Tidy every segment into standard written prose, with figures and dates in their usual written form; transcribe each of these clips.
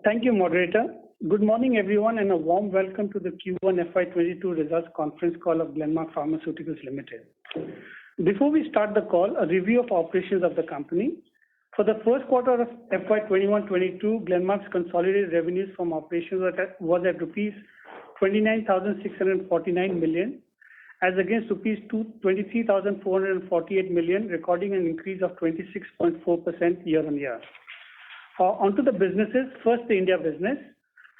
Thank you, moderator. Good morning, everyone, and a warm welcome to the Q1 FY22 results conference call of Glenmark Pharmaceuticals Limited. Before we start the call, a review of operations of the company. For the first quarter of FY21-22, Glenmark's consolidated revenues from operations was at rupees 29,649 million, as against rupees 23,448 million, recording an increase of 26.4% year-on-year. Onto the businesses. First, the India business.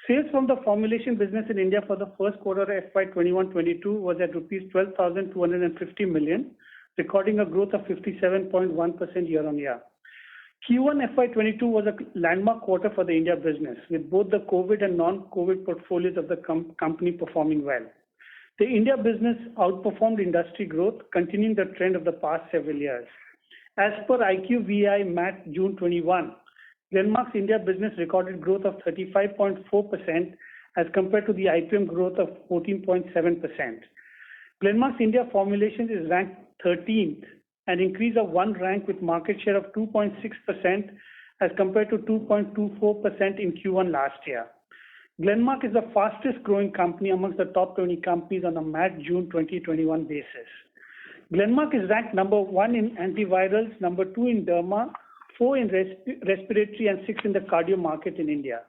Sales from the formulation business in India for the first quarter of FY21-22 was at rupees 12,250 million, recording a growth of 57.1% year-on-year. Q1 FY22 was a landmark quarter for the India business, with both the COVID and non-COVID portfolios of the company performing well. The India business outperformed industry growth, continuing the trend of the past several years. As per IQVIA MAT June 21, Glenmark's India business recorded growth of 35.4% as compared to the IPM growth of 14.7%. Glenmark's India formulations is ranked 13th, an increase of one rank with market share of 2.6% as compared to 2.24% in Q1 last year. Glenmark is the fastest growing company amongst the top 20 companies on a MAT June 2021 basis. Glenmark is ranked number 1 in antivirals, number 2 in derma, 4 in respiratory and 6 in the cardio market in India.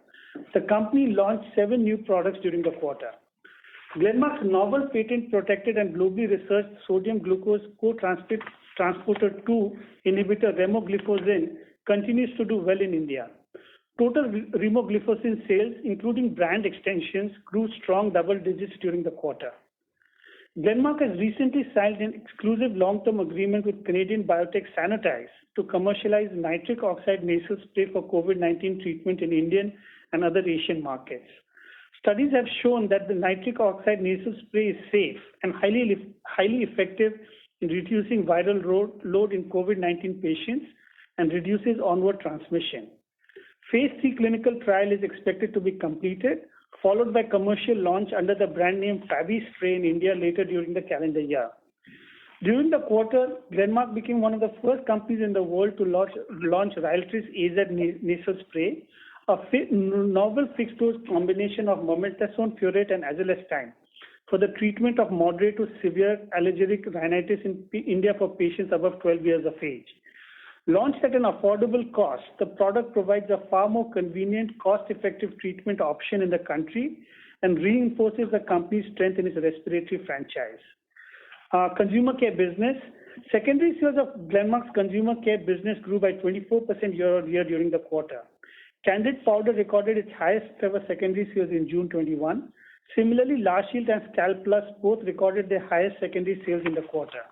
The company launched 7 new products during the quarter. Glenmark's novel patent-protected and globally researched sodium glucose co-transporter 2 inhibitor remogliflozin continues to do well in India. Total remogliflozin sales, including brand extensions, grew strong double digits during the quarter. Glenmark has recently signed an exclusive long-term agreement with Canadian biotech Sanotize to commercialize nitric oxide nasal spray for COVID-19 treatment in Indian and other Asian markets. Studies have shown that the nitric oxide nasal spray is safe and highly effective in reducing viral load in COVID-19 patients and reduces onward transmission. Phase 3 clinical trial is expected to be completed, followed by commercial launch under the brand name Fabi Spray in India later during the calendar year. During the quarter, Glenmark became one of the first companies in the world to launch Ryaltris AZ nasal spray, a novel fixed-dose combination of mometasone furoate and azolestine for the treatment of moderate to severe allergic rhinitis in India for patients above 12 years of age. Launched at an affordable cost, the product provides a far more convenient, cost-effective treatment option in the country and reinforces the company's strength in its respiratory franchise. Consumer care business. Secondary sales of Glenmark's consumer care business grew by 24% year-on-year during the quarter. Candid powder recorded its highest ever secondary sales in June 21. Similarly, La Shield and Scalp Plus both recorded their highest secondary sales in the quarter.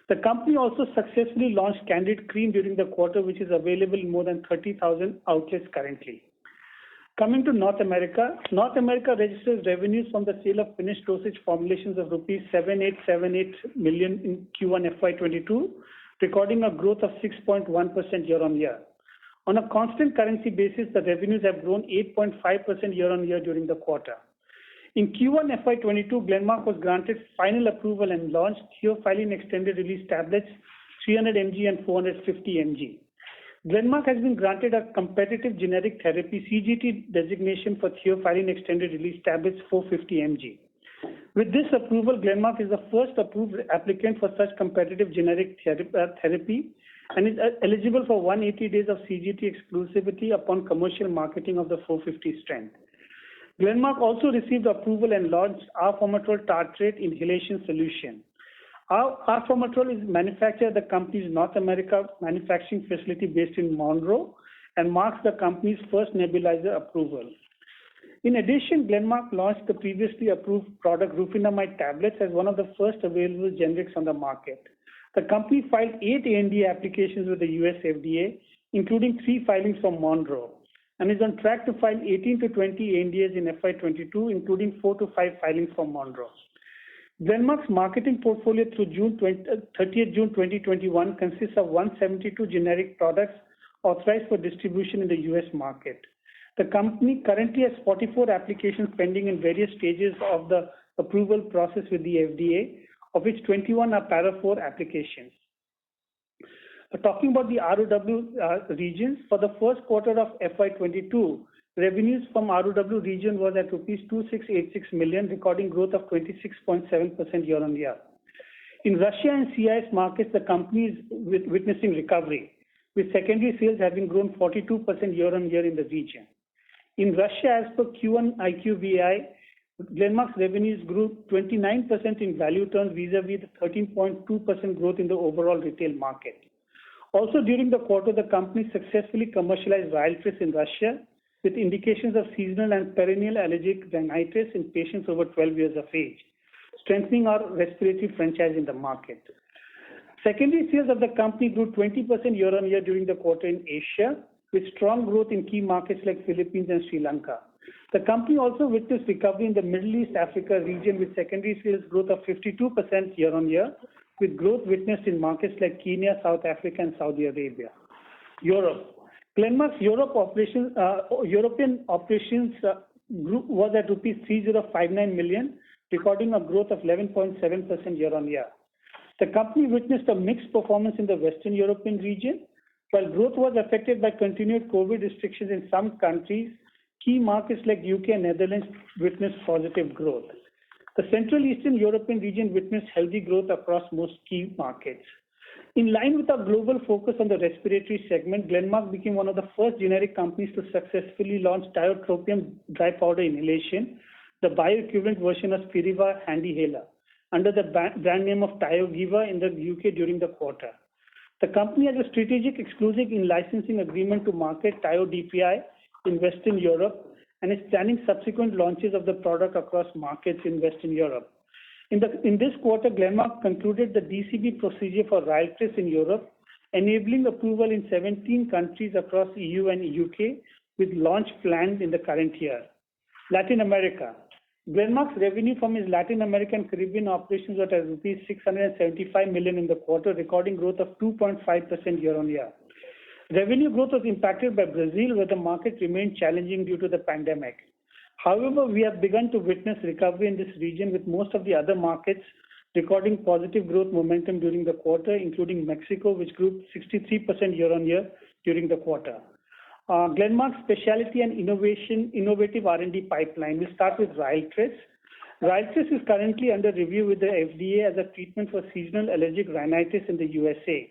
The company also successfully launched Candid Cream during the quarter, which is available in more than 30,000 outlets currently. Coming to North America, North America registers revenues from the sale of finished dosage formulations of rupees 7878 million in Q1 FY22, recording a growth of 6.1% year-on-year. On a constant currency basis, the revenues have grown 8.5% year-on-year during the quarter. In Q1 FY22, Glenmark was granted final approval and launched Theophylline extended release tablets 300 mg and 450 mg. Glenmark has been granted a competitive generic therapy CGT designation for Theophylline extended release tablets 450 mg. With this approval, Glenmark is the first approved applicant for such competitive generic therapy and is eligible for 180 days of CGT exclusivity upon commercial marketing of the 450 strength. Glenmark also received approval and launched Arformoterol Tartrate inhalation solution. Arformoterol is manufactured at the company's North America manufacturing facility based in Monroe and marks the company's first nebulizer approval. In addition, Glenmark launched the previously approved product Rufinamide tablets as one of the first available generics on the market. The company filed 8 ANDA applications with the US FDA, including 3 filings from Monroe, and is on track to file 18 to 20 ANDAs in FY22, including 4 to 5 filings from Monroe. Glenmark's marketing portfolio through 30th June 2021 consists of 172 generic products authorized for distribution in the US market. The company currently has 44 applications pending in various stages of the approval process with the FDA, of which 21 are Para 4 applications. Talking about the ROW regions, for the first quarter of FY22, revenues from ROW region was at rupees 2686 million, recording growth of 26.7% year-on-year. In Russia and CIS markets, the company is witnessing recovery, with secondary sales having grown 42% year-on-year in the region. In Russia, as per Q1 IQVIA, Glenmark's revenues grew 29% in value terms vis-a-vis the 13.2% growth in the overall retail market. Also during the quarter, the company successfully commercialized Ryaltris in Russia with indications of seasonal and perennial allergic rhinitis in patients over 12 years of age, strengthening our respiratory franchise in the market. Secondary sales of the company grew 20% year-on-year during the quarter in Asia, with strong growth in key markets like Philippines and Sri Lanka. The company also witnessed recovery in the Middle East Africa region with secondary sales growth of 52% year-on-year, with growth witnessed in markets like Kenya, South Africa, and Saudi Arabia. Europe. Glenmark's European operations was at rupees 3059 million, recording a growth of 11.7% year-on-year. The company witnessed a mixed performance in the Western European region. While growth was affected by continued COVID restrictions in some countries, key markets like UK and Netherlands witnessed positive growth. The Central Eastern European region witnessed healthy growth across most key markets. In line with our global focus on the respiratory segment, Glenmark became one of the first generic companies to successfully launch tiotropium dry powder inhalation, the bioequivalent version of Spiriva HandiHaler, under the brand name of Tiogiva in the UK during the quarter. The company has a strategic exclusive in-licensing agreement to market Tio-DPI in Western Europe and is planning subsequent launches of the product across markets in Western Europe. In this quarter, Glenmark concluded the DCB procedure for Ryaltris in Europe, enabling approval in 17 countries across EU and UK, with launch planned in the current year. Latin America. Glenmark's revenue from its Latin American Caribbean operations was at rupees 675 million in the quarter, recording growth of 2.5% year-on-year. Revenue growth was impacted by Brazil, where the market remained challenging due to the pandemic. However, we have begun to witness recovery in this region, with most of the other markets recording positive growth momentum during the quarter, including Mexico, which grew 63% year-on-year during the quarter. Glenmark's specialty and innovative R&D pipeline. We'll start with Ryaltris. Ryaltris is currently under review with the FDA as a treatment for seasonal allergic rhinitis in the USA.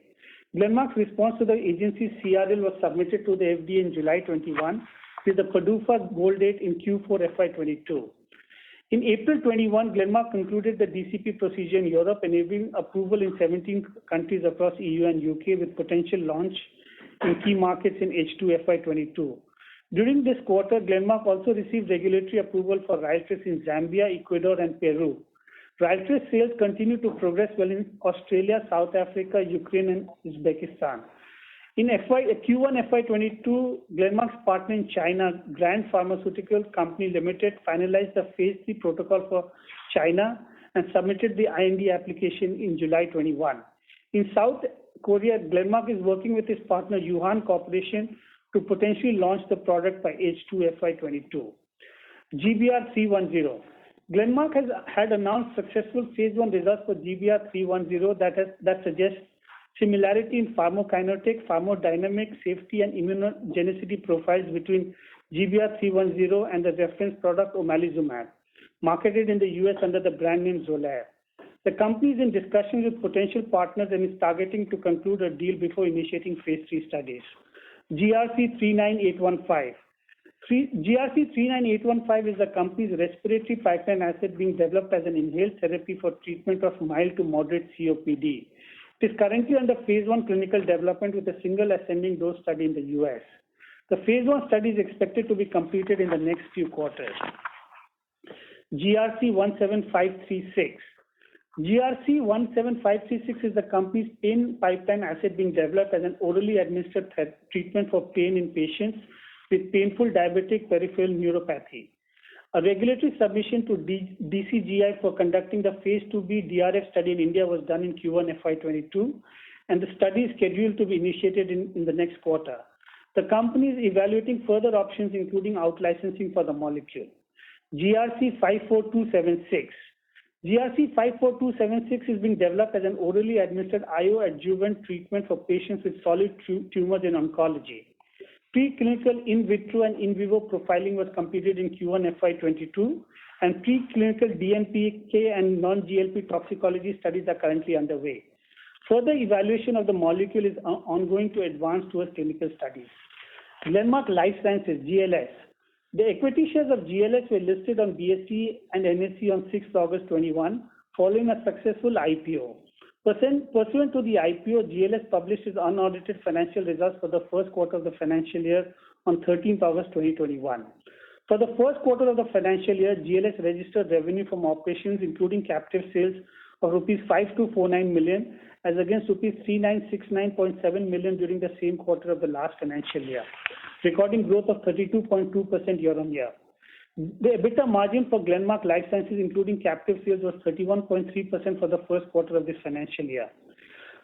Glenmark's response to the agency's CRL was submitted to the FDA in July 21, with the PDUFA goal date in Q4 FY22. In April 21, Glenmark concluded the DCP procedure in Europe, enabling approval in 17 countries across EU and UK, with potential launch in key markets in H2 FY22. During this quarter, Glenmark also received regulatory approval for Ryaltris in Zambia, Ecuador, and Peru. Ryaltris sales continue to progress well in Australia, South Africa, Ukraine, and Uzbekistan. In Q1 FY22, Glenmark's partner in China, Grand Pharmaceutical Company Limited, finalized the phase 3 protocol for China and submitted the IND application in July 21. In South Korea, Glenmark is working with its partner Yuhan Corporation to potentially launch the product by H2 FY22. GBR 310. Glenmark had announced successful phase 1 results for GBR 310 that suggests similarity in pharmacokinetic, pharmacodynamic, safety, and immunogenicity profiles between GBR 310 and the reference product omalizumab, marketed in the US under the brand name Xolair. The company is in discussions with potential partners and is targeting to conclude a deal before initiating phase 3 studies. GRC 39815. GRC 39815 is the company's respiratory pipeline asset being developed as an inhaled therapy for treatment of mild to moderate COPD. It is currently under phase 1 clinical development with a single ascending dose study in the US. The phase 1 study is expected to be completed in the next few quarters. GRC 17536. GRC 17536 is the company's pain pipeline asset being developed as an orally administered treatment for pain in patients with painful diabetic peripheral neuropathy. A regulatory submission to DCGI for conducting the phase 2B DRF study in India was done in Q1 FY22, and the study is scheduled to be initiated in the next quarter. The company is evaluating further options, including out-licensing for the molecule. GRC 54276. GRC 54276 is being developed as an orally administered IO adjuvant treatment for patients with solid tumors in oncology. Preclinical in vitro and in vivo profiling was completed in Q1 FY22, and preclinical DMPK and non-GLP toxicology studies are currently underway. Further evaluation of the molecule is ongoing to advance towards clinical studies. Glenmark Life Sciences, GLS. The equity shares of GLS were listed on BSE and NSE on 6 August 21, following a successful IPO. Pursuant to the IPO, GLS published its unaudited financial results for the first quarter of the financial year on 13th August 2021. For the first quarter of the financial year, GLS registered revenue from operations including captive sales of rupees 5249 million as against rupees 3969.7 million during the same quarter of the last financial year, recording growth of 32.2% year-on-year. The EBITDA margin for Glenmark Life Sciences including captive sales was 31.3% for the first quarter of this financial year.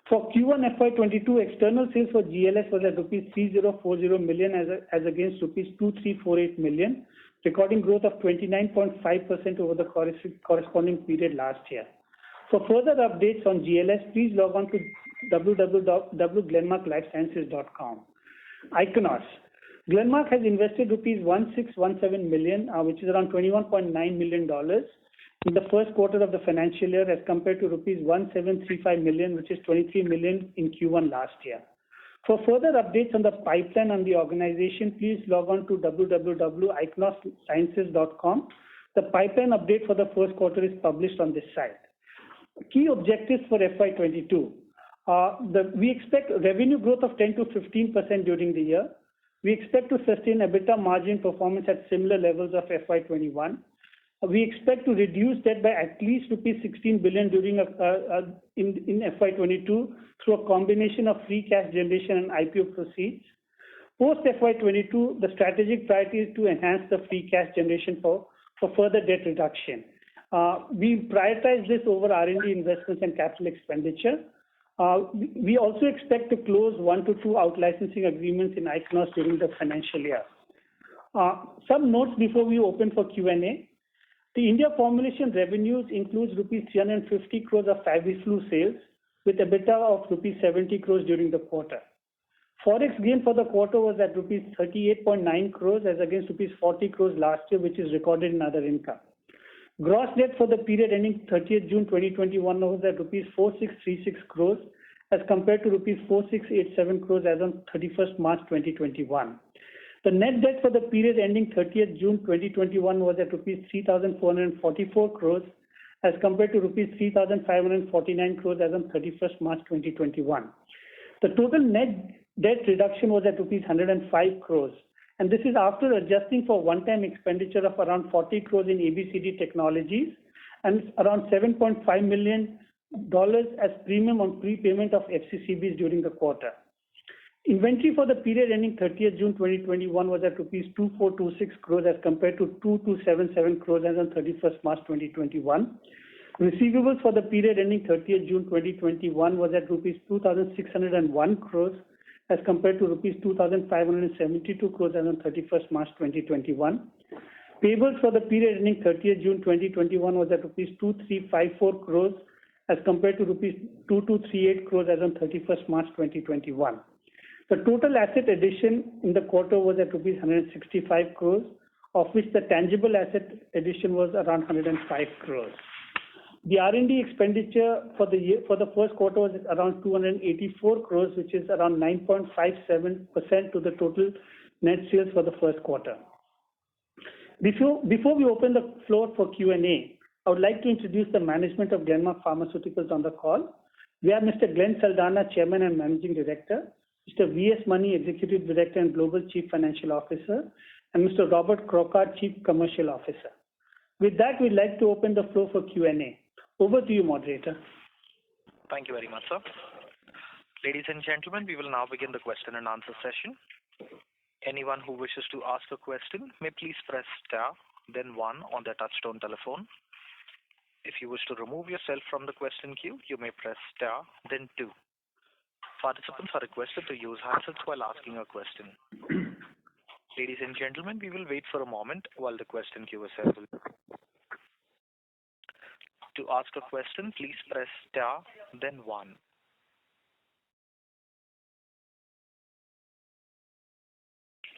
For Q1 FY22, external sales for GLS was at rupees 3040 million as against rupees 2348 million, recording growth of 29.5% over the corresponding period last year. For further updates on GLS, please log on to www.glenmarklifesciences.com. Ichnos. Glenmark has invested rupees 1617 million, which is around $21.9 million in the first quarter of the financial year as compared to rupees 1735 million, which is 23 million in Q1 last year. For further updates on the pipeline and the organization, please log on to www.ichnossciences.com. The pipeline update for the first quarter is published on this site. Key objectives for FY22. We expect revenue growth of 10 to 15% during the year. We expect to sustain EBITDA margin performance at similar levels of FY21. We expect to reduce debt by at least rupees 16 billion during in FY22 through a combination of free cash generation and IPO proceeds. Post FY22, the strategic priority is to enhance the free cash generation for further debt reduction. We prioritize this over R&D investments and capital expenditure. We also expect to close 1 to 2 out-licensing agreements in Ichnos during the financial year. Some notes before we open for Q&A. The India formulation revenues includes rupees 350 crores of FabiFlu sales with EBITDA of rupees 70 crores during the quarter. Forex gain for the quarter was at rupees 38.9 crores as against rupees 40 crores last year, which is recorded in other income. Gross debt for the period ending 30th June 2021 was at rupees 4636 crores as compared to rupees 4687 crores as on 31st March 2021. The net debt for the period ending 30th June 2021 was at rupees 3444 crores as compared to rupees 3549 crores as on 31st March 2021. The total net debt reduction was at rupees 105 crores. And this is after adjusting for one-time expenditure of around 40 crores in ABCD Technologies and around $7.5 million as premium on prepayment of FCCBs during the quarter. Inventory for the period ending 30th June 2021 was at rupees 2426 crores as compared to 2277 crores as on 31st March 2021. Receivables for the period ending 30th June 2021 was at rupees 2601 crores as compared to rupees 2,572 crores as on 31st March 2021. Payables for the period ending 30th June 2021 was at rupees 2354 crores as compared to rupees 2238 crores as on 31st March 2021. The total asset addition in the quarter was at rupees 165 crores, of which the tangible asset addition was around 105 crores. The R&D expenditure for the first quarter was around 284 crores, which is around 9.57% to the total net sales for the first quarter. Before we open the floor for Q&A, I would like to introduce the management of Glenmark Pharmaceuticals on the call. We have Mr. Glenn Saldanha, Chairman and Managing Director, Mr. V.S. Mani, Executive Director and Global Chief Financial Officer, and Mr. Robert Crockart, Chief Commercial Officer. With that, we'd like to open the floor for Q&A. Over to you, moderator. Thank you very much, sir. Ladies and gentlemen, we will now begin the question and answer session. Anyone who wishes to ask a question may please press star, then 1 on their touchtone telephone. If you wish to remove yourself from the question queue, you may press star, then 2. Participants are requested to use handsets while asking a question. Ladies and gentlemen, we will wait for a moment while the question queue assembles. To ask a question, please press star, then 1.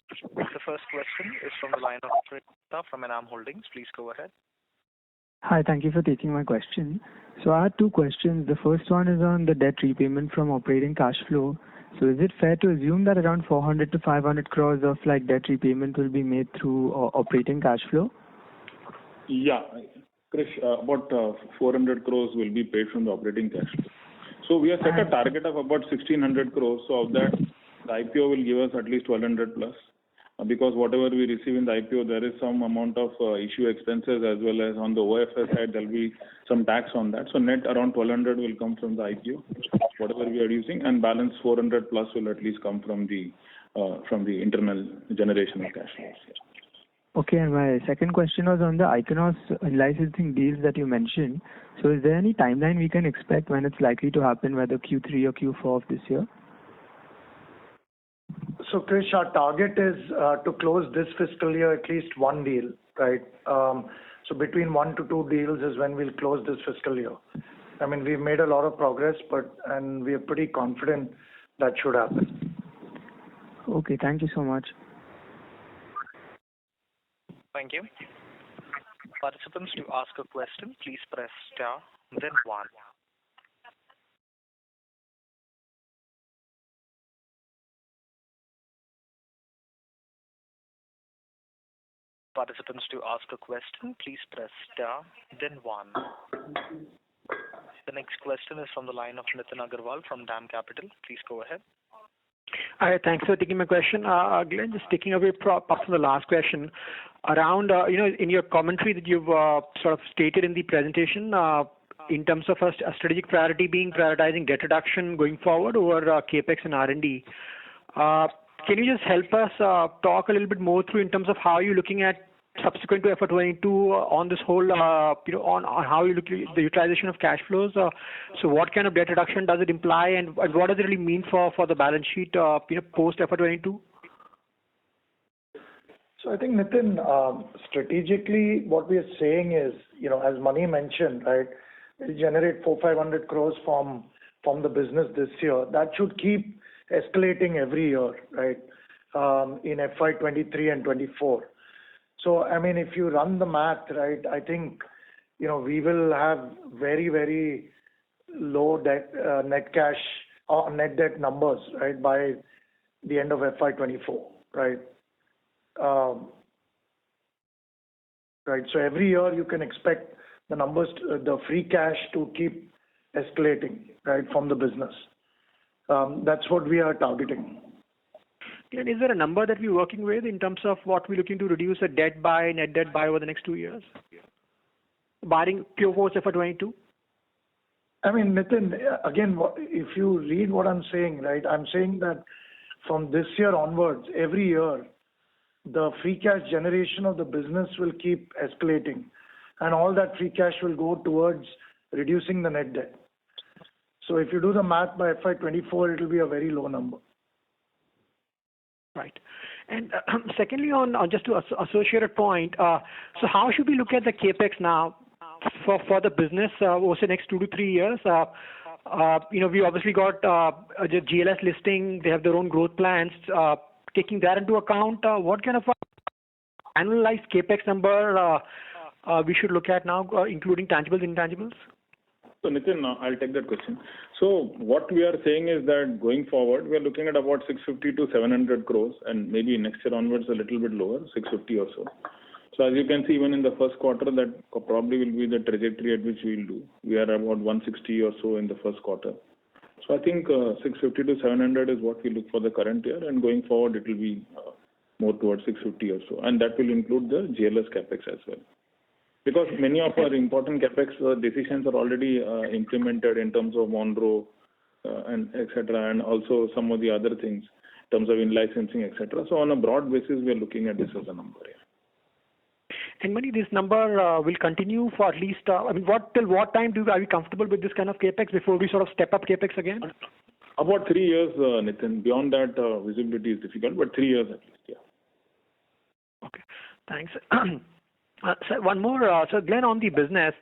The first question is from the line of Prita from Enam Holdings. Please go ahead. Hi, thank you for taking my question. So I had two questions. The first one is on the debt repayment from operating cash flow. So is it fair to assume that around 400 to 500 crores of debt repayment will be made through operating cash flow? Yeah, Krish, about 400 crores will be paid from the operating cash flow. So we have set a target of about 1600 crores. So of that, the IPO will give us at least 1200 plus. Because whatever we receive in the IPO, there is some amount of issue expenses, as well as on the OFS side, there will be some tax on that. So net around 1200 will come from the IPO, whatever we are using, and balance 400 plus will at least come from the internal generation of cash flows. Okay, and my second question was on the Ichnos licensing deals that you mentioned. So is there any timeline we can expect when it's likely to happen, whether Q3 or Q4 of this year? So, Krish, our target is to close this fiscal year at least one deal, right? So between 1 to 2 deals is when we'll close this fiscal year. I mean, we've made a lot of progress, and we are pretty confident that should happen. Okay, thank you so much. Thank you. Participants, to ask a question, please press star, then 1. Participants, to ask a question, please press star, then 1. The next question is from the line of Nitin Agarwal from DAM Capital. Please go ahead. Hi, thanks for taking my question. Glenn, just taking away up from the last question, around, in your commentary that you've sort of stated in the presentation, in terms of a strategic priority being prioritizing debt reduction going forward over capex and R&D. Can you just help us talk a little bit more through in terms of how you're looking at subsequent to FY22 on this whole, on how you look at the utilization of cash flows? So what kind of debt reduction does it imply, and what does it really mean for the balance sheet, post FY22? So I think, Nitin, strategically, what we are saying is, as Mani mentioned, right, we generate 400-500 crores from the business this year. That should keep escalating every year, right, in FY23 and 24. So, I mean, if you run the math, right, I think, we will have very, very low debt, net cash or net debt numbers, right, by the end of FY24, right? Right. So every year you can expect the numbers, the free cash to keep escalating, right, from the business. That's what we are targeting. And is there a number that we're working with in terms of what we're looking to reduce a net debt by over the next 2 years? Barring Q4 FY22? I mean, Nitin, again, if you read what I'm saying, right, I'm saying that from this year onwards, every year, the free cash generation of the business will keep escalating, and all that free cash will go towards reducing the net debt. So if you do the math by FY24, it will be a very low number. Right. And secondly, on just to associate a point, so how should we look at the capex now for the business over the next 2 to 3 years? We obviously got the GLS listing. They have their own growth plans. Taking that into account, what kind of annualized capex number we should look at now, including tangibles and intangibles? So Nitin, I'll take that question. So what we are saying is that going forward, we are looking at about 650 to 700 crores, and maybe next year onwards a little bit lower, 650 or so. So as you can see, even in the first quarter, that probably will be the trajectory at which we will do. We are about 160 or so in the first quarter. So I think 650 to 700 is what we look for the current year, and going forward it will be more towards 650 or so, and that will include the GLS capex as well. Because many of our important capex decisions are already implemented in terms of Monroe and etc., and also some of the other things in terms of in-licensing, etc. So on a broad basis, we are looking at this as a number. Yeah. And Mani, this number will continue for at least, till what time are we comfortable with this kind of capex before we sort of step up capex again? About 3 years, Nitin. Beyond that, visibility is difficult, but 3 years at least, yeah. Okay, thanks. So one more, so Glenn, on the business,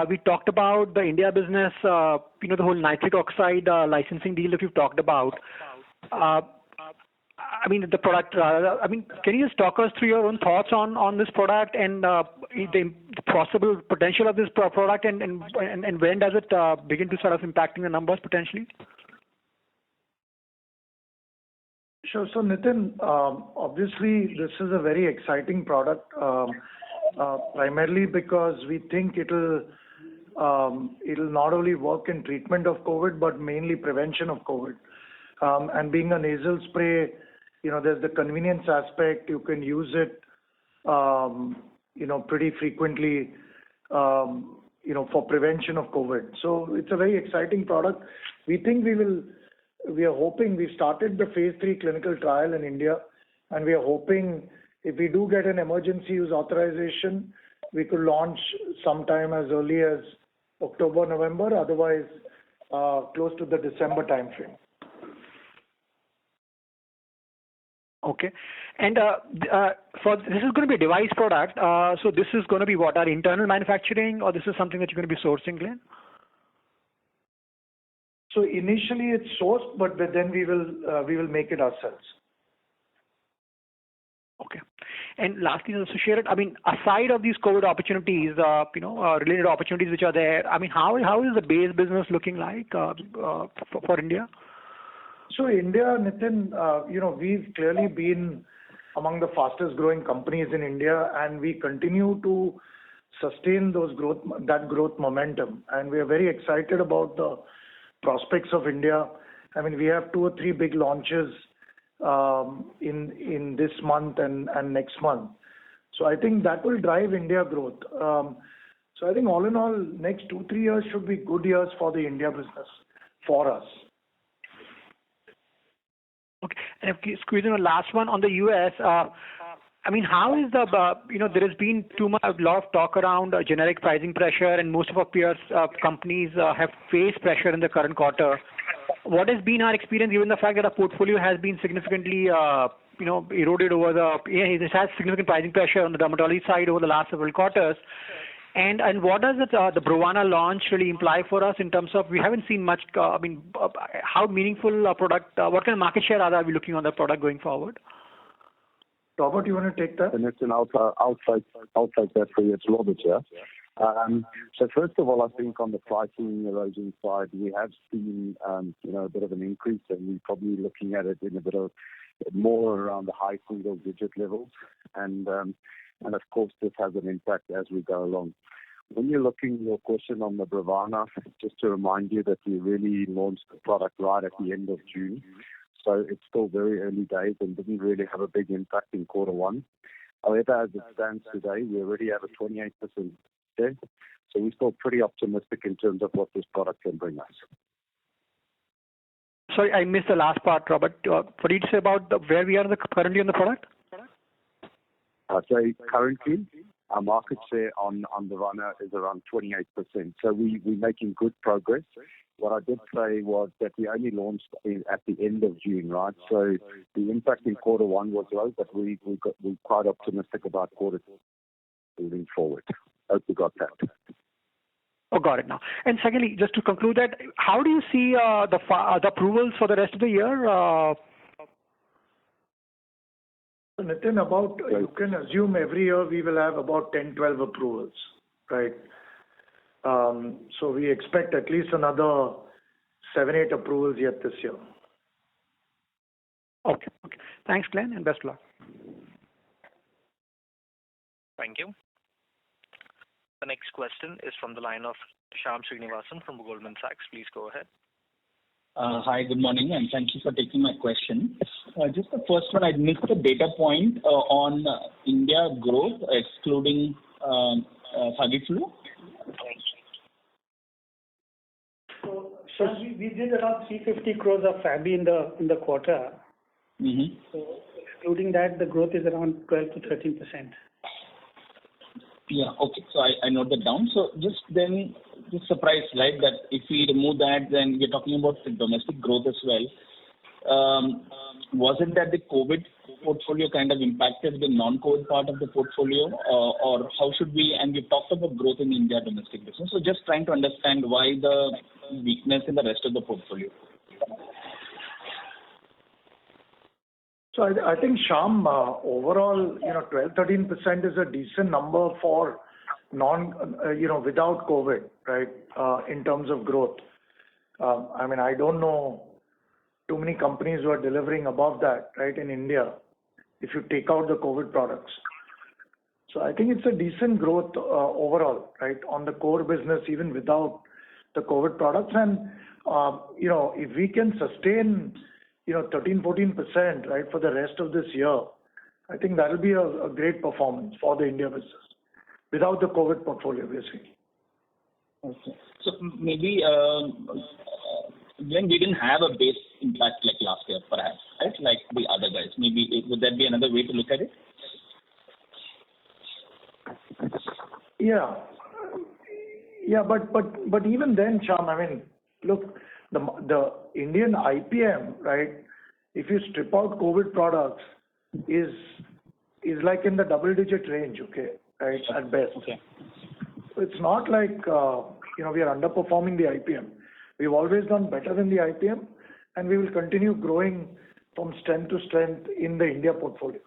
we talked about the India business, the whole nitric oxide licensing deal that you've talked about. I mean, the product, can you just talk us through your own thoughts on this product and the possible potential of this product and when does it begin to sort of impacting the numbers potentially? Sure. So Nitin, obviously this is a very exciting product, primarily because we think it'll not only work in treatment of COVID, but mainly prevention of COVID. And being a nasal spray, there's the convenience aspect. You can use it, pretty frequently, for prevention of COVID. So it's a very exciting product. We are hoping we started the phase 3 clinical trial in India, and we are hoping if we do get an emergency use authorization, we could launch sometime as early as October, November, otherwise close to the December timeframe. Okay. And this is going to be a device product. So this is going to be what, our internal manufacturing, or this is something that you're going to be sourcing, Glenn? So initially it's sourced, but then we will make it ourselves. Okay. And lastly, associated, aside of these COVID opportunities, related opportunities which are there, how is the base business looking like for India? So India, Nitin, we've clearly been among the fastest growing companies in India, and we continue to sustain that growth momentum. And we are very excited about the prospects of India. We have 2 or 3 big launches in this month and next month. So I think that will drive India growth. So I think all in all, next 2-3 years should be good years for the India business for us. Okay. And if you squeeze in a last one on the US, how is there has been a lot of talk around generic pricing pressure, and most of our peers companies have faced pressure in the current quarter. What has been our experience, given the fact that our portfolio has been significantly, eroded it has significant pricing pressure on the dermatology side over the last several quarters. And what does the Brovana launch really imply for us in terms of, we haven't seen much, how meaningful a product, what kind of market share are we looking on the product going forward? Robert, you want to take that? And it's I'll take that for you. It's Robert here. So first of all, I think on the pricing erosion side, we have seen a bit of an increase, and we're probably looking at it in a bit of more around the high single digit levels, and of course this has an impact as we go along. When you're looking at your question on the Brovana, just to remind you that we really launched the product right at the end of June. So it's still very early days and didn't really have a big impact in quarter one. However, as it stands today, we already have a 28% share. So we're still pretty optimistic in terms of what this product can bring us. Sorry, I missed the last part, Robert. What did you say about where we are currently on the product? So currently, our market share on Brovana is around 28%. So we're making good progress. What I did say was that we only launched at the end of June, right? So the impact in quarter one was low, but we're quite optimistic about quarter two moving forward. Hope you got that. Oh, got it now. And secondly, just to conclude that, how do you see the approvals for the rest of the year? Nitin, you can assume every year we will have about 10-12 approvals, right? So we expect at least another 7-8 approvals yet this year. Okay. Thanks, Glenn, and best of luck. Thank you. The next question is from the line of Shyam Srinivasan from Goldman Sachs. Please go ahead. Hi, good morning, and thank you for taking my question. Just the first one, I missed the data point on India growth, excluding FabiFlu. So we did around 350 crores of Fabi in the quarter. Mm-hmm. So excluding that, the growth is around 12 to 13%. Yeah, okay. So I note that down. So just surprised, right, that if we remove that, then we're talking about the domestic growth as well. Was it that the COVID portfolio kind of impacted the non-COVID part of the portfolio, or how should we? And we talked about growth in India domestic business. So just trying to understand why the weakness in the rest of the portfolio. So I think, Shyam, overall, 12-13% is a decent number for without COVID, right, in terms of growth. I mean, I don't know too many companies who are delivering above that, right, in India, if you take out the COVID products. So I think it's a decent growth overall, right, on the core business, even without the COVID products. And, if we can sustain, 13-14%, right, for the rest of this year, I think that will be a great performance for the India business without the COVID portfolio, basically. Okay. So maybe when we didn't have a base impact like last year, perhaps, right, like the other guys. Maybe would that be another way to look at it? Yeah, but even then, Shyam, I mean, look, the Indian IPM, right? If you strip out COVID products, is like in the double-digit range, okay, right, at best. Okay. It's not like we are underperforming the IPM. We've always done better than the IPM, and we will continue growing from strength to strength in the India portfolio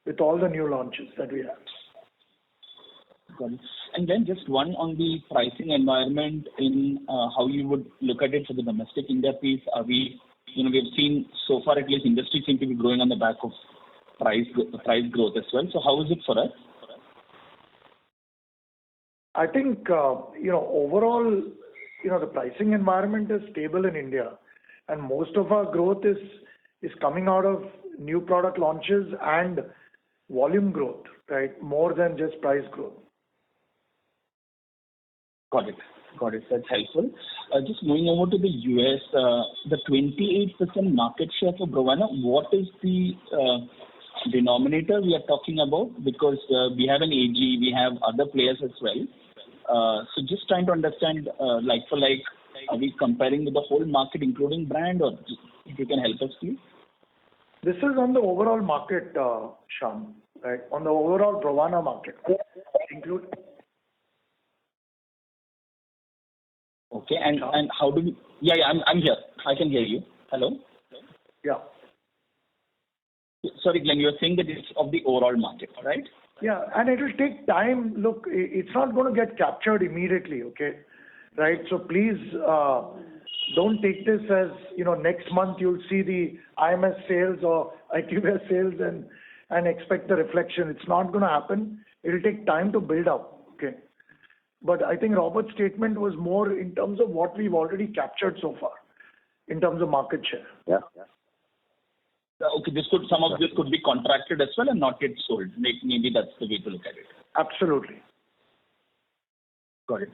with all the new launches that we have. Got it. And then just one on the pricing environment in how you would look at it for the domestic India piece. Are we, we've seen so far at least industry seem to be growing on the back of price growth as well. So how is it for us? I think, overall, the pricing environment is stable in India, and most of our growth is coming out of new product launches and volume growth, right, more than just price growth. Got it. That's helpful. Just moving over to the US, the 28% market share for Brovana, what is the denominator we are talking about? Because we have an AG, we have other players as well. So just trying to understand, like for like, are we comparing with the whole market, including brand, or if you can help us, please? This is on the overall market, Shyam, right? On the overall Brovana market, include. Okay, and how do we? Yeah, I'm here. I can hear you. Hello. Yeah. Sorry, Glenn, you were saying that it's of the overall market, right? Yeah, and it will take time. Look, it's not going to get captured immediately, okay? Right? So please don't take this as, next month you'll see the IMS sales or IQVIA sales and expect the reflection. It's not going to happen. It will take time to build up, okay? But I think Robert's statement was more in terms of what we've already captured so far, in terms of market share. Yeah. Okay, some of this could be contracted as well and not get sold. Maybe that's the way to look at it. Absolutely. Got it.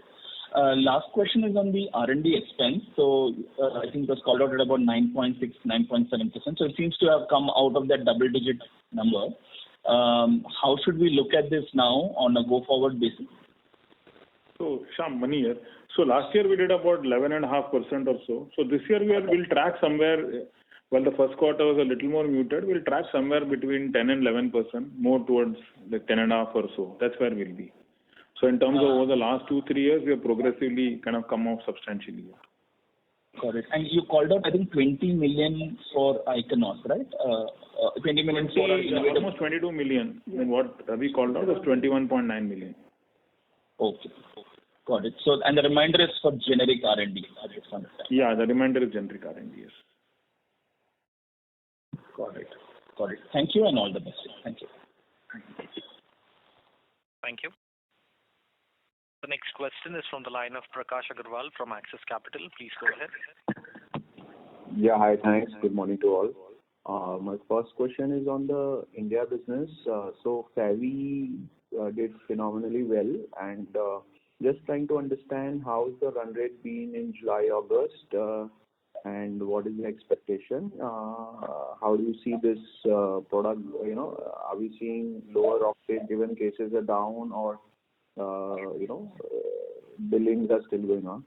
Last question is on the R&D expense. So I think it was called out at about 9.6, 9.7%. So it seems to have come out of that double-digit number. How should we look at this now on a go-forward basis? So, Shyam, Mani here. So last year we did about 11.5% or so. So this year we'll track somewhere, well, the first quarter was a little more muted. We'll track somewhere between 10 and 11%, more towards the 10.5 or so. That's where we'll be. So in terms of over the last 2-3 years, we have progressively kind of come off substantially. Got it. And you called out, I think, 20 million for Ichnos, right? 20 million for almost 22 million. And what Ravi called out was 21.9 million. Okay. Got it. So, and the remainder is for generic R&D. Yeah, the remainder is generic R&D, yes. Got it. Thank you and all the best. Thank you. Thank you. The next question is from the line of Prakash Agarwal from Axis Capital. Please go ahead. Yeah, hi, thanks. Good morning to all. My first question is on the India business. So Favi did phenomenally well, and just trying to understand how is the run rate been in July, August, and what is the expectation? How do you see this product? Are we seeing lower uptake given cases are down, or billings are still going on?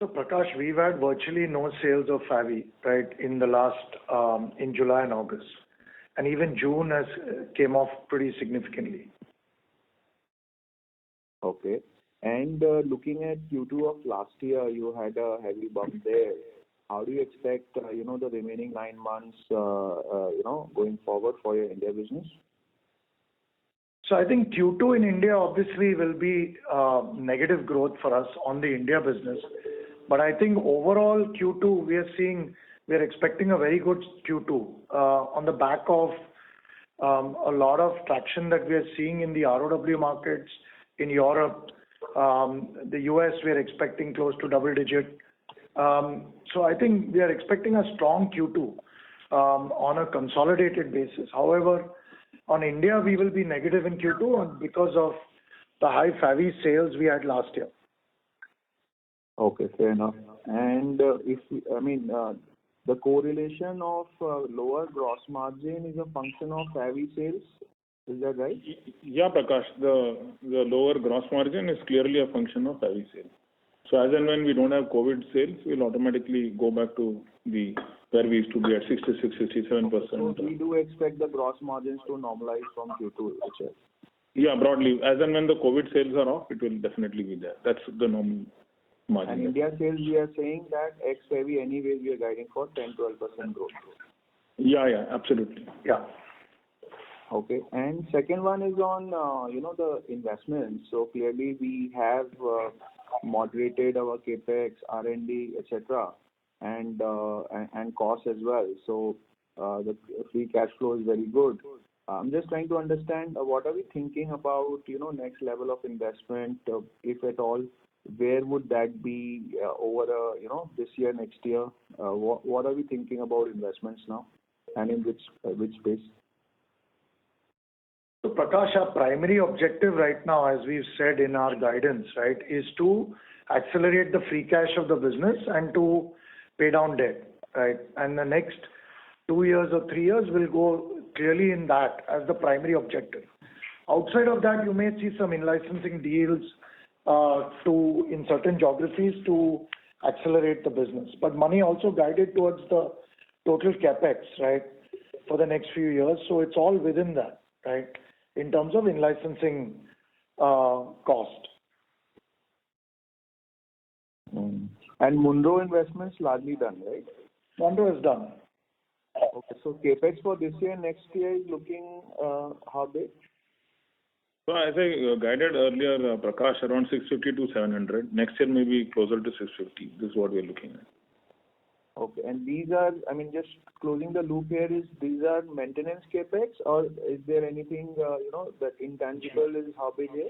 So Prakash, we've had virtually no sales of Favi, right, in the last, in July and August. And even June came off pretty significantly. Okay. And looking at Q2 of last year, you had a heavy bump there. how do you expect, the remaining 9 months, going forward for your India business? So I think Q2 in India obviously will be negative growth for us on the India business. But I think overall Q2 we are expecting a very good Q2 on the back of a lot of traction that we are seeing in the ROW markets in Europe. The US we are expecting close to double digit. So I think we are expecting a strong Q2 on a consolidated basis. However, on India, we will be negative in Q2 because of the high Favi sales we had last year. Okay, fair enough. And the correlation of lower gross margin is a function of Favi sales. Is that right? Yeah, Prakash. The lower gross margin is clearly a function of Favi sales. So as and when we don't have COVID sales, we'll automatically go back to where we used to be at 66, 67%. So we do expect the gross margins to normalize from Q2, which is. Yeah, broadly. As and when the COVID sales are off, it will definitely be there. That's the normal margin. And India sales, we are saying that ex-Favi anyway, we are guiding for 10-12% growth. Yeah, absolutely. Yeah. Okay. And second one is on, the investments. So clearly we have moderated our capex, R&D, etc., and costs as well. So the free cash flow is very good. I'm just trying to understand what are we thinking about, next level of investment, if at all, where would that be over, this year, next year? What are we thinking about investments now, and in which space? So Prakash, our primary objective right now, as we've said in our guidance, right, is to accelerate the free cash of the business and to pay down debt, right? And the next 2 years or 3 years will go clearly in that as the primary objective. Outside of that, you may see some in-licensing deals in certain geographies to accelerate the business. But money also guided towards the total capex, right, for the next few years. So it's all within that, right, in terms of in-licensing cost. And Monroe investments largely done, right? Monroe is done. Okay, so capex for this year, next year is looking how big? So as I guided earlier, Prakash, around 650 to 700. Next year maybe closer to 650. This is what we are looking at. Okay, and these are, just closing the loop here, these are maintenance capex, or is there anything, that intangible is how big here?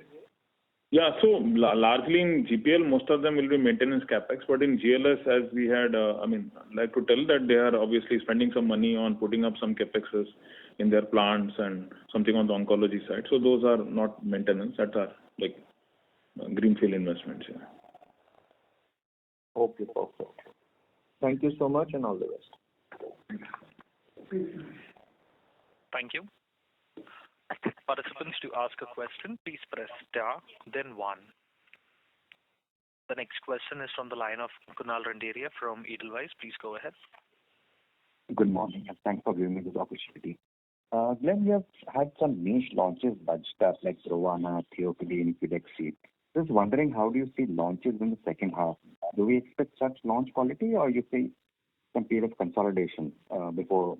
Yeah, so largely in GPL, most of them will be maintenance capex, but in GLS, as we had, like to tell that they are obviously spending some money on putting up some capexes in their plants and something on the oncology side. So those are not maintenance, that are like greenfield investments. Yeah. Okay, perfect. Thank you so much and all the best. Thank you. Participants, to ask a question, please press star, then 1. The next question is from the line of Kunal Randeria from Edelweiss. Please go ahead. Good morning, and thanks for giving me this opportunity. Glenn, we have had some niche launches budged up like Brovana, Theophylline, Filexi. Just wondering, how do you see launches in the second half? Do we expect such launch quality, or you see some period of consolidation before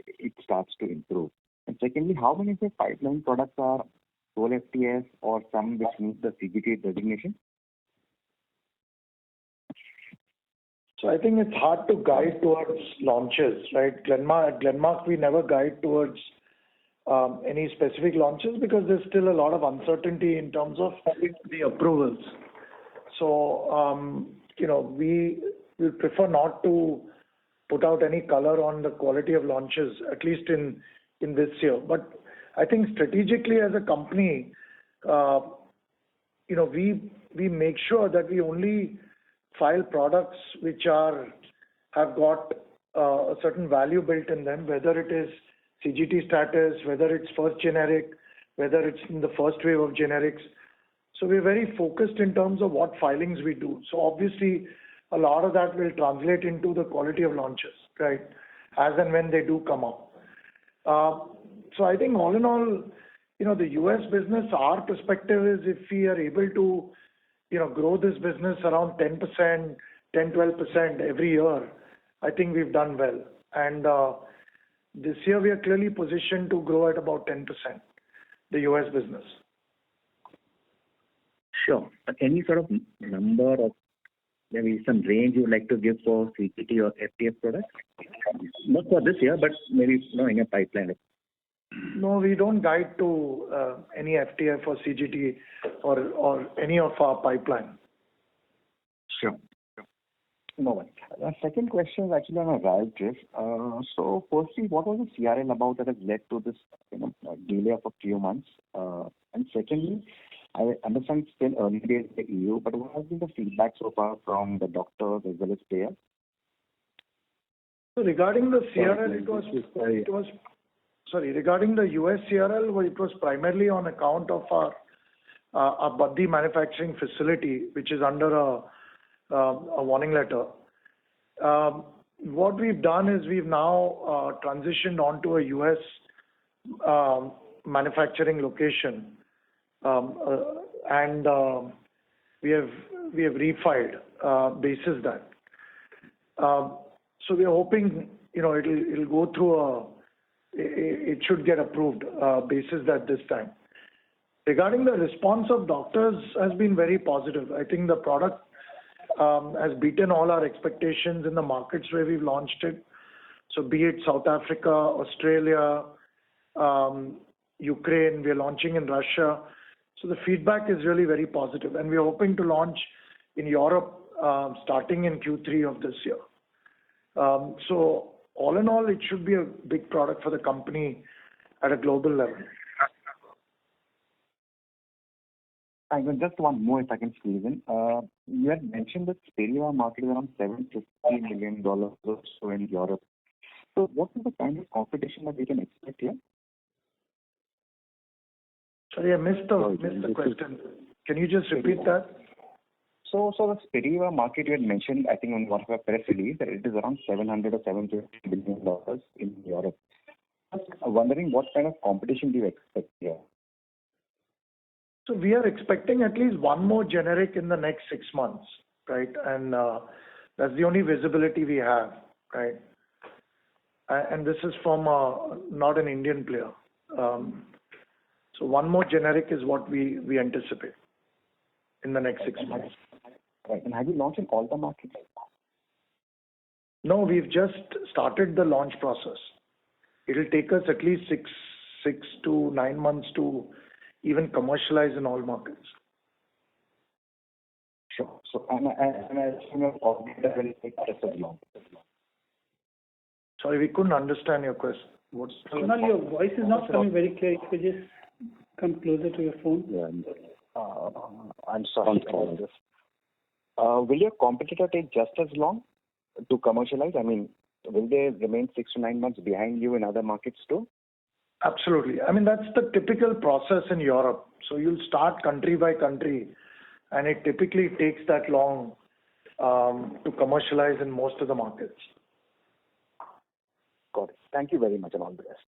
it starts to improve? And secondly, how many of your pipeline products are sole FTS or some which meet the CGT designation? So I think it's hard to guide towards launches, right? Glenmark, we never guide towards any specific launches because there's still a lot of uncertainty in terms of the approvals. So, we prefer not to put out any color on the quality of launches, at least in this year. But I think strategically as a company, we make sure that we only file products which have got a certain value built in them, whether it is CGT status, whether it's first generic, whether it's in the first wave of generics. So we're very focused in terms of what filings we do. So obviously, a lot of that will translate into the quality of launches, right, as and when they do come up. So I think all in all, the US business, our perspective is if we are able to, grow this business around 10%, 10-12% every year, I think we've done well. And this year we are clearly positioned to grow at about 10%, the US business. Sure. Any sort of number or maybe some range you would like to give for CGT or FTF products? Not for this year, but maybe in your pipeline. No, we don't guide to any FTF or CGT or any of our pipeline. Sure. No one. The second question is actually on a Ryaltris. So firstly, what was the CRL about that has led to this delay of a few months? And secondly, I understand it's still early days in the EU, but what has been the feedback so far from the doctors as well as players? So regarding the CRL, regarding the US CRL, it was primarily on account of our Baddi manufacturing facility, which is under a warning letter. What we've done is we've now transitioned onto a US manufacturing location, and we have refiled basis that. So we are hoping it'll go through it should get approved basis that this time. Regarding the response of doctors has been very positive. I think the product has beaten all our expectations in the markets where we've launched it. So be it South Africa, Australia, Ukraine, we are launching in Russia. So the feedback is really very positive, and we are hoping to launch in Europe starting in Q3 of this year. So all in all, it should be a big product for the company at a global level. And just one more, if I can squeeze in. You had mentioned that Spiriva market is around $750 million or so in Europe. So what is the kind of competition that we can expect here? Sorry, I missed the question. Can you just repeat that? So the Spiriva market you had mentioned, I think on one of our press release, that it is around $700 or $750 million in Europe. I'm wondering what kind of competition do you expect here? So we are expecting at least one more generic in the next 6 months, right? And that's the only visibility we have, right? And this is from not an Indian player. So one more generic is what we anticipate in the next 6 months. Right. And have you launched in all the markets? No, we've just started the launch process. It'll take us at least six to 9 months to even commercialize in all markets. Sure. So, and I assume your coordinator will take just as long. Sorry, we couldn't understand your question. Kunal, your voice is not coming very clear. If you could just come closer to your phone. Yeah. I'm sorry about this. Will your competitor take just as long to commercialize? I mean, will they remain 6 to 9 months behind you in other markets too? Absolutely. I mean, that's the typical process in Europe. So you'll start country by country, and it typically takes that long to commercialize in most of the markets. Got it. Thank you very much and all the best.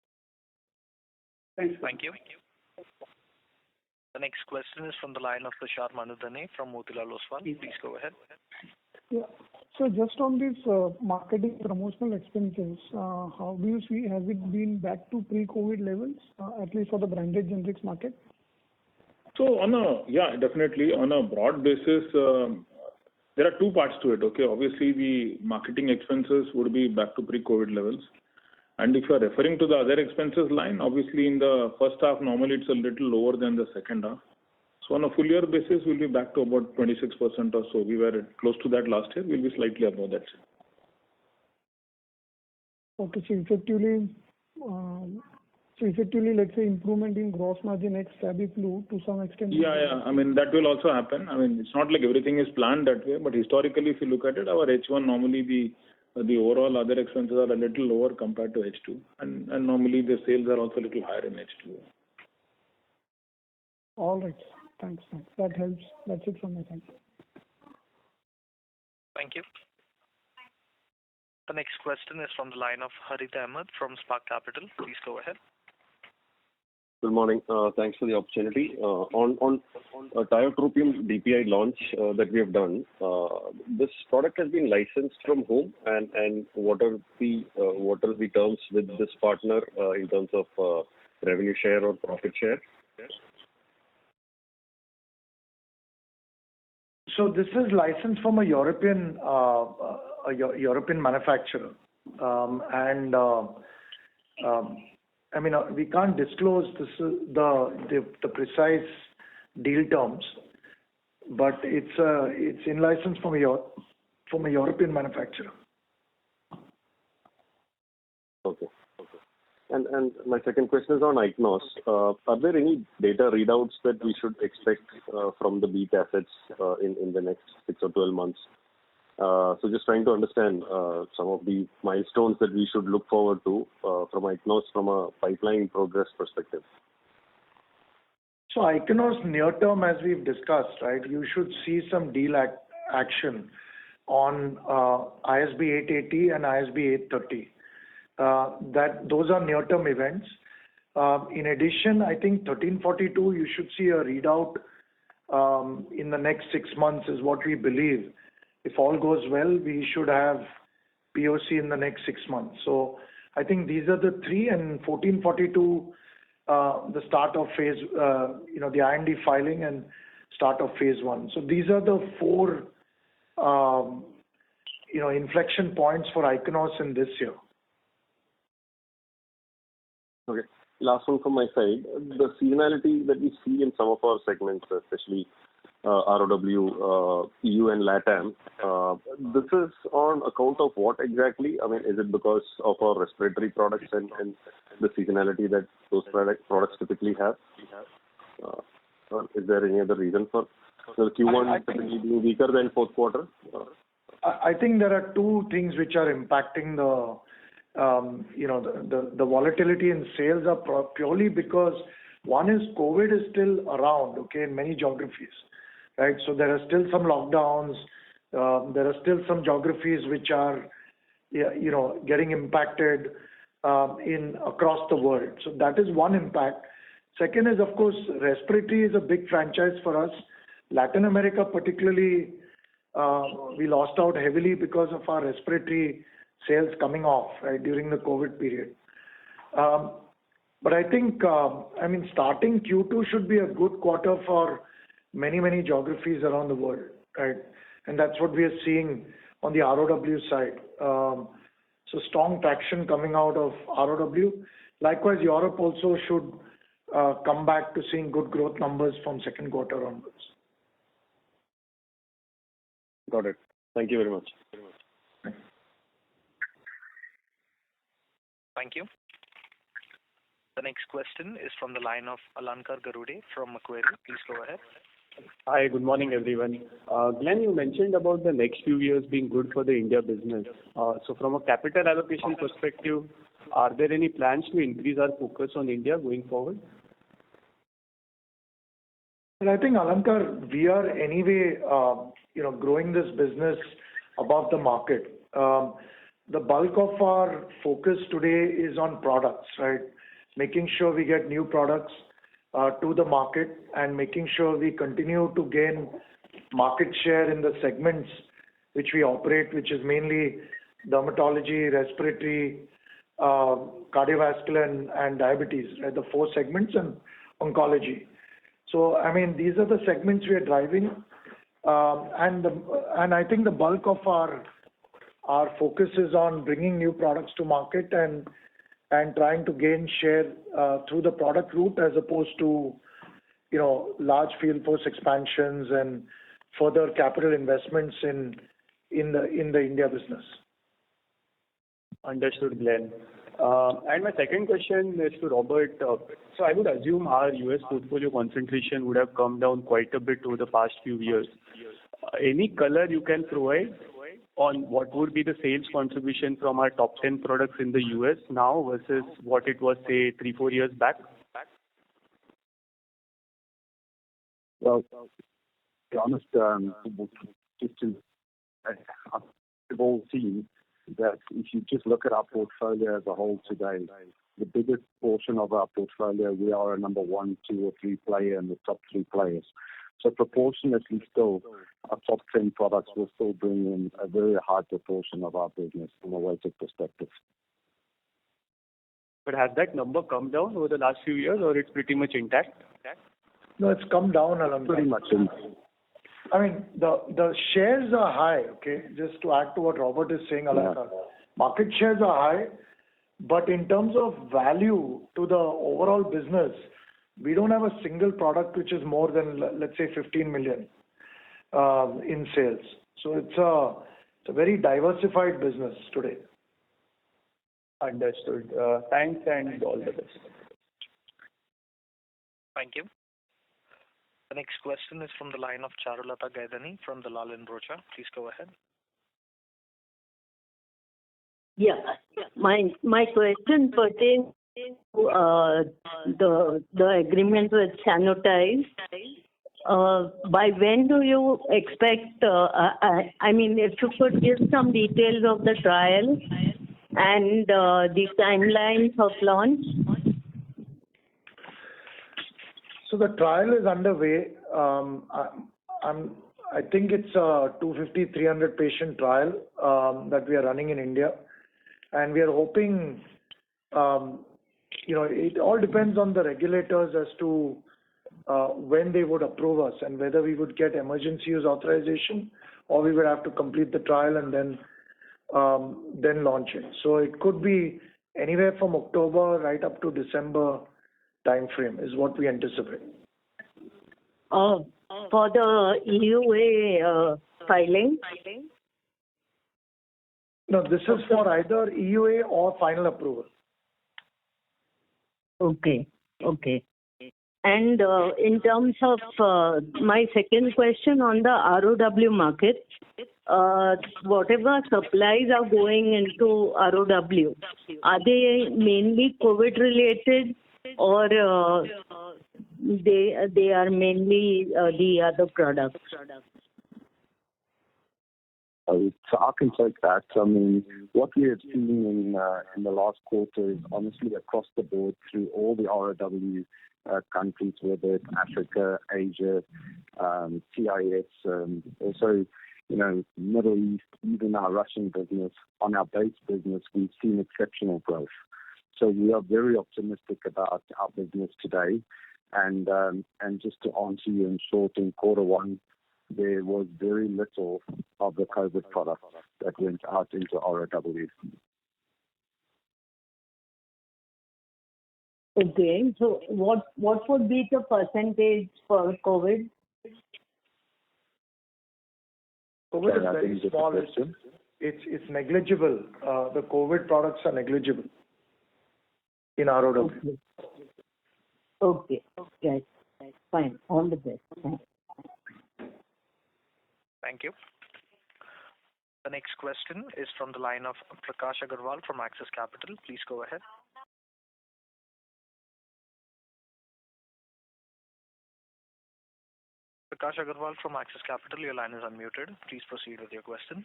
Thanks. Thank you. The next question is from the line of Tushar Manudhane from Motilal Oswal. Please go ahead. Yeah. So just on this marketing promotional expenses, how do you see, has it been back to pre-COVID levels, at least for the branded generics market? So definitely on a broad basis, there are two parts to it. Okay, obviously the marketing expenses would be back to pre-COVID levels. And if you are referring to the other expenses line, obviously in the first half, normally it's a little lower than the second half. So on a full year basis, we'll be back to about 26% or so. We were close to that last year. We'll be slightly above that. Okay, so effectively, let's say improvement in gross margin ex Fabiflu to some extent. Yeah. I mean, that will also happen. I mean, it's not like everything is planned that way, but historically, if you look at it, our H1 normally the overall other expenses are a little lower compared to H2, and normally the sales are also a little higher in H2. All right. Thanks. That helps. That's it from my side. Thank you. The next question is from the line of Harith Ahmed from Spark Capital. Please go ahead. Good morning. Thanks for the opportunity. On tiotropium DPI launch that we have done, this product has been licensed from whom, and what are the terms with this partner in terms of revenue share or profit share? So this is licensed from a European manufacturer, and I mean, we can't disclose the precise deal terms, but it's in license from a European manufacturer. Okay. And my second question is on Ichnos. Are there any data readouts that we should expect from the Beat assets in the next 6 or 12 months? So just trying to understand some of the milestones that we should look forward to from Ichnos from a pipeline progress perspective. So Ichnos near term, as we've discussed, right, you should see some deal action on ISB 880 and ISB 830. Those are near term events. In addition, I think 1342, you should see a readout in the next 6 months is what we believe. If all goes well, we should have POC in the next 6 months. So I think these are the three, and 1442, the start of phase, the IND filing and start of phase 1. So these are the 4, inflection points for Ichnos in this year. Okay. Last one from my side. The seasonality that we see in some of our segments, especially ROW, EU and LATAM, this is on account of what exactly? I mean, is it because of our respiratory products and the seasonality that those products typically have? Or is there any other reason for the Q1 typically being weaker than fourth quarter? I think there are 2 things which are impacting the volatility in sales are purely because one is COVID is still around, okay, in many geographies, right? So there are still some lockdowns. There are still some geographies which are, getting impacted across the world. So that is one impact. Second is, of course, respiratory is a big franchise for us. Latin America particularly, we lost out heavily because of our respiratory sales coming off, right, during the COVID period. But I think, starting Q2 should be a good quarter for many, many geographies around the world, right? And that's what we are seeing on the ROW side. So strong traction coming out of ROW. Likewise, Europe also should come back to seeing good growth numbers from second quarter onwards. Got it. Thank you very much. Thank you. The next question is from the line of Alankar Garude from Macquarie. Please go ahead. Hi, good morning, everyone. Glenn, you mentioned about the next few years being good for the India business. So from a capital allocation perspective, are there any plans to increase our focus on India going forward? Well, I think, Alankar, we are anyway, growing this business above the market. The bulk of our focus today is on products, right? Making sure we get new products to the market and making sure we continue to gain market share in the segments which we operate, which is mainly dermatology, respiratory, cardiovascular, and diabetes, right? The 4 segments, and oncology. So, these are the segments we are driving. And I think the bulk of our focus is on bringing new products to market and trying to gain share through the product route as opposed to, large field force expansions and further capital investments in the India business. Understood, Glenn. And my second question is to Robert. So I would assume our US portfolio concentration would have come down quite a bit over the past few years. Any color you can provide on what would be the sales contribution from our top 10 products in the US now versus what it was, say, 3-4 years back? Well, to be honest, we've all seen that if you just look at our portfolio as a whole today, the biggest portion of our portfolio, we are a number 1, 2, or 3 player in the top 3 players. So proportionately still, our top 10 products will still bring in a very high proportion of our business from a weighted perspective. But has that number come down over the last few years, or it's pretty much intact? No, it's come down a lot. Pretty much in. I mean, the shares are high, okay? Just to add to what Robert is saying, Alankar. Market shares are high, but in terms of value to the overall business, we don't have a single product which is more than, let's say, 15 million in sales. So it's a very diversified business today. Understood. Thanks and all the best. Thank you. The next question is from the line of Charulata Gaidhani from Dalal & Broacha. Please go ahead. Yeah. My question pertains to the agreement with Sanotize. By when do you expect, I mean, if you could give some details of the trial and the timelines of launch? So the trial is underway. I think it's a 250-300 patient trial that we are running in India, and we are hoping. It all depends on the regulators as to when they would approve us and whether we would get emergency use authorization or we would have to complete the trial and then launch it. So it could be anywhere from October right up to December timeframe is what we anticipate. For the EUA filing? No, this is for either EUA or final approval. Okay. And in terms of my second question on the ROW market, whatever supplies are going into ROW, are they mainly COVID related or they are mainly the other products? So I can take that. I mean, what we have seen in the last quarter is honestly across the board through all the ROW countries, whether it's Africa, Asia, CIS, also, Middle East, even our Russian business, on our base business, we've seen exceptional growth. So we are very optimistic about our business today. And just to answer you in short, in quarter one, there was very little of the COVID product that went out into ROW. Okay, so what would be the percentage for COVID? COVID is very small. It's negligible. The COVID products are negligible in ROW. Okay. Fine. All the best. Thank you. The next question is from the line of Prakash Agarwal from Axis Capital. Please go ahead. Prakash Agarwal from Axis Capital, your line is unmuted. Please proceed with your question.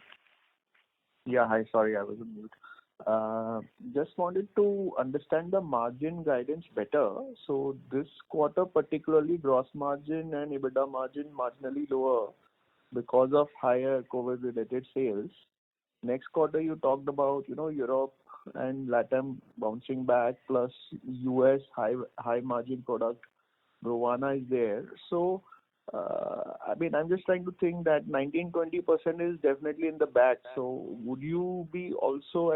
Yeah, hi. Sorry, I was on mute. Just wanted to understand the margin guidance better. So this quarter, particularly gross margin and EBITDA margin marginally lower because of higher COVID-related sales. Next quarter, you talked about, Europe and LATAM bouncing back, plus US high margin product, Brovana is there. So, I'm just trying to think that 19-20% is definitely in the bag. So would you be also,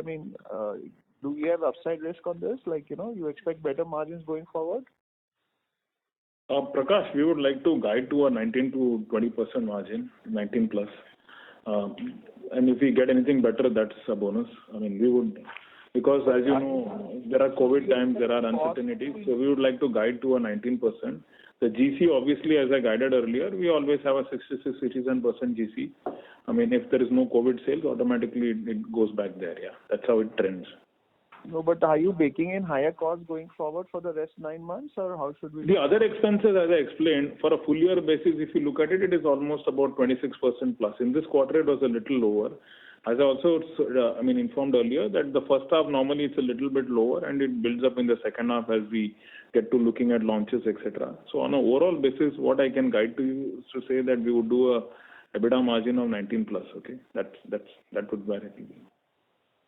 do we have upside risk on this? You expect better margins going forward? Prakash, we would like to guide to a 19 to 20% margin, 19 plus. And if we get anything better, that's a bonus. We would, because as you know, there are COVID times, there are uncertainties. So we would like to guide to a 19%. The GC, obviously, as I guided earlier, we always have a 66-67% GC. If there is no COVID sales, automatically it goes back there. Yeah, that's how it trends. No, but are you baking in higher costs going forward for the rest 9 months, or how should we? The other expenses, as I explained, for a full year basis, if you look at it, it is almost about 26% plus. In this quarter, it was a little lower. As I also informed earlier that the first half normally it's a little bit lower and it builds up in the second half as we get to looking at launches, etc. So on an overall basis, what I can guide to you is to say that we would do a EBITDA margin of 19 plus. Okay, that would be where it will be.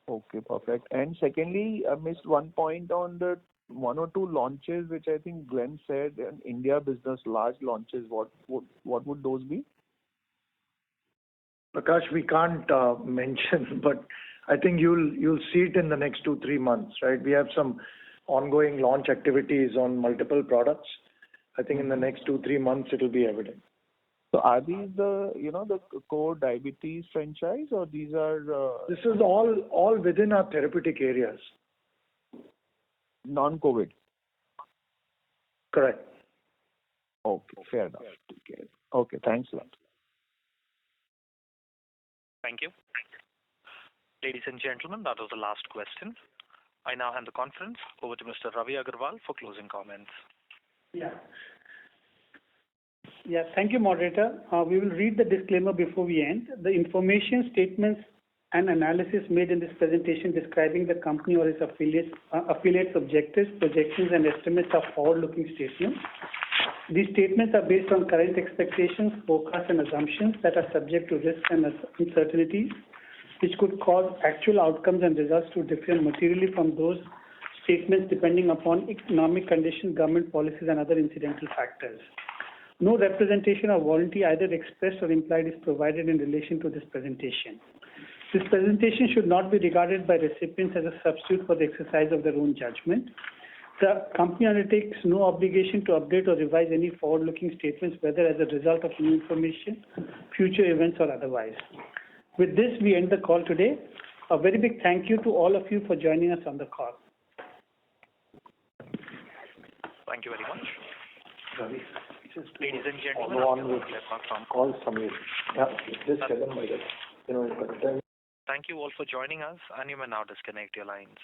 Okay, perfect. And secondly, I missed one point on the 1 or 2 launches, which I think Glenn said in India business, large launches. What would those be? Prakash, we can't mention, but I think you'll see it in the next 2-3 months, right? We have some ongoing launch activities on multiple products. I think in the next 2-3 months it'll be evident. So are these the core diabetes franchise, or these are? This is all within our therapeutic areas. Non-COVID. Correct. Okay, fair enough. Okay, thanks a lot. Thank you. Ladies and gentlemen, that was the last question. I now hand the conference over to Mr. Ravi Agarwal for closing comments. Yeah, thank you, moderator. We will read the disclaimer before we end. The information, statements, and analysis made in this presentation describing the company or its affiliates' objectives, projections, and estimates are forward-looking statements. These statements are based on current expectations, forecasts, and assumptions that are subject to risks and uncertainties, which could cause actual outcomes and results to differ materially from those statements depending upon economic conditions, government policies, and other incidental factors. No representation or warranty, either expressed or implied, is provided in relation to this presentation. This presentation should not be regarded by recipients as a substitute for the exercise of their own judgment. The company undertakes no obligation to update or revise any forward-looking statements, whether as a result of new information, future events, or otherwise. With this, we end the call today. A very big thank you to all of you for joining us on the call. Thank you very much. Ravi, ladies and gentlemen, call summary. Yeah, just tell them by that. Thank you all for joining us, and you may now disconnect your lines.